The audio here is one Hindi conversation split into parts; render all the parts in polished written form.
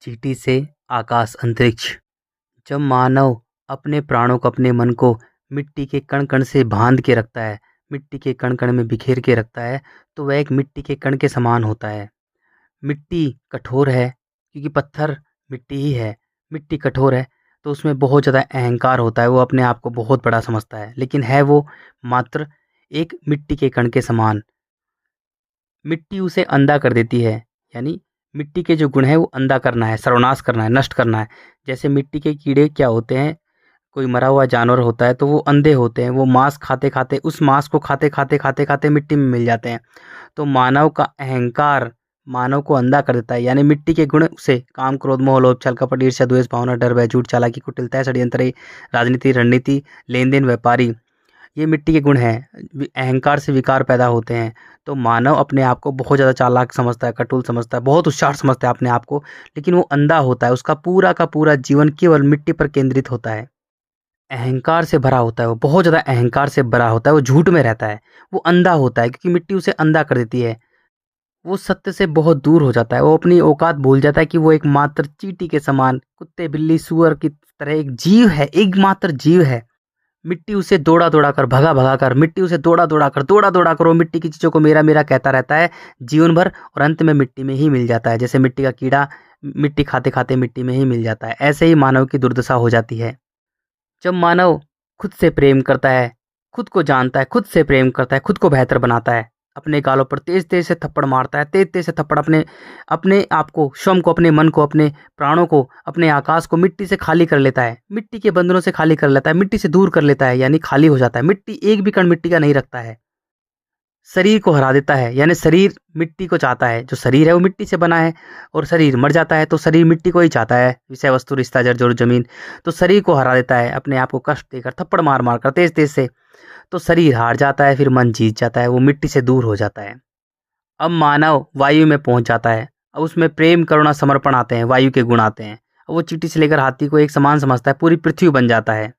चींटी से आकाश अंतरिक्ष। जब मानव अपने प्राणों को, अपने मन को मिट्टी के कण कण से बांध के रखता है, मिट्टी के कण कण में बिखेर के रखता है, तो वह एक मिट्टी के कण के समान होता है। मिट्टी कठोर है क्योंकि पत्थर मिट्टी ही है। मिट्टी कठोर है तो उसमें बहुत ज़्यादा अहंकार होता है, वो अपने आप को बहुत बड़ा समझता है, लेकिन है वो मात्र एक मिट्टी के कण के समान। मिट्टी उसे अंधा कर देती है, यानी मिट्टी के जो गुण है वो अंधा करना है, सर्वनाश करना है, नष्ट करना है। जैसे मिट्टी के कीड़े क्या होते हैं, कोई मरा हुआ जानवर होता है तो वो अंधे होते हैं, वो मांस खाते खाते, उस मांस को खाते खाते खाते खाते मिट्टी में मिल जाते हैं। तो मानव का अहंकार मानव को अंधा कर देता है, यानी मिट्टी के गुण उसे काम, क्रोध, मोह, लोभ, छल, कपट, ईर्ष्या, द्वेष, भावना, डर, भय, झूठ, चालाकी, कुटिलता, षड्यंत्र, राजनीति, रणनीति, लेन देन, व्यापारी, ये मिट्टी के गुण हैं। अहंकार से विकार पैदा होते हैं। तो मानव अपने आप को बहुत ज़्यादा चालाक समझता है, कटुल समझता है, बहुत होशियार समझता है अपने आप को, लेकिन वो अंधा होता है। उसका पूरा का पूरा जीवन केवल मिट्टी पर केंद्रित होता है। अहंकार से भरा होता है, वो बहुत ज़्यादा अहंकार से भरा होता है, वो झूठ में रहता है, वो अंधा होता है क्योंकि मिट्टी उसे अंधा कर देती है। वो सत्य से बहुत दूर हो जाता है, वो अपनी औकात भूल जाता है कि वो एक मात्र चींटी के समान, कुत्ते, बिल्ली, सूअर की तरह एक जीव है, एकमात्र जीव है। मिट्टी उसे दौड़ा दौड़ा कर, भगा भगा कर, मिट्टी उसे दौड़ा दौड़ा कर वो मिट्टी की चीज़ों को मेरा मेरा कहता रहता है जीवन भर, और अंत में मिट्टी में ही मिल जाता है। जैसे मिट्टी का कीड़ा मिट्टी खाते खाते मिट्टी में ही मिल जाता है, ऐसे ही मानव की दुर्दशा हो जाती है। जब मानव खुद से प्रेम करता है, खुद को जानता है, खुद से प्रेम करता है, खुद को बेहतर बनाता है, अपने गालों पर तेज तेज से थप्पड़ मारता है, तेज तेज से थप्पड़, अपने अपने आप को, स्वयं को, अपने मन को, अपने प्राणों को, अपने आकाश को मिट्टी से खाली कर लेता है, मिट्टी के बंधनों से खाली कर लेता है, मिट्टी से दूर कर लेता है, यानी खाली हो जाता है। मिट्टी एक भी कण मिट्टी का नहीं रखता है, शरीर को हरा देता है, यानी शरीर मिट्टी को चाहता है। जो शरीर है वो मिट्टी से बना है, और शरीर मर जाता है तो शरीर मिट्टी को ही चाहता है, विषय वस्तु, रिश्ता, जड़ जोड़, जमीन। तो शरीर को हरा देता है, अपने आप को कष्ट देकर, थप्पड़ मार मार कर, तेज तेज से। तो शरीर हार जाता है, फिर मन जीत जाता है, वो मिट्टी से दूर हो जाता है। अब मानव वायु में पहुंच जाता है। अब उसमें प्रेम, करुणा, समर्पण आते हैं, वायु के गुण आते हैं। अब वो चींटी से लेकर हाथी को एक समान समझता है, पूरी पृथ्वी बन जाता है।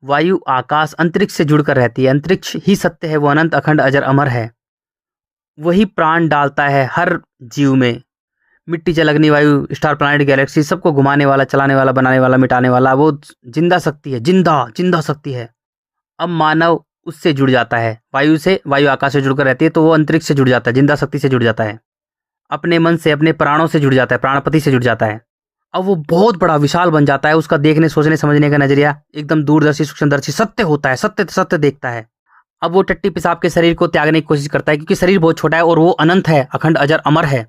वायु, आकाश, अंतरिक्ष से जुड़कर रहती है, अंतरिक्ष ही सत्य है, वो अनंत, अखंड, अजर, अमर है। वही प्राण डालता है हर जीव में। मिट्टी, जल, अग्नि, वायु, स्टार, प्लैनेट, गैलेक्सी, सबको घुमाने वाला, चलाने वाला, बनाने वाला, मिटाने वाला, वो जिंदा शक्ति है, जिंदा जिंदा शक्ति है। अब मानव उससे जुड़ जाता है, वायु से, वायु आकाश से जुड़कर रहती है तो वो अंतरिक्ष से जुड़ जाता है, जिंदा शक्ति से जुड़ जाता है। अपने मन से, अपने प्राणों से जुड़ जाता है, प्राणपति से जुड़ जाता है। अब वो बहुत बड़ा विशाल बन जाता है, उसका देखने, सोचने, समझने का नजरिया एकदम दूरदर्शी, सूक्ष्मदर्शी, सत्य होता है, सत्य सत्य देखता है। अब वो टट्टी पेशाब के शरीर को त्यागने की कोशिश करता है, क्योंकि शरीर बहुत छोटा है और वो अनंत है, अखंड, अजर, अमर है।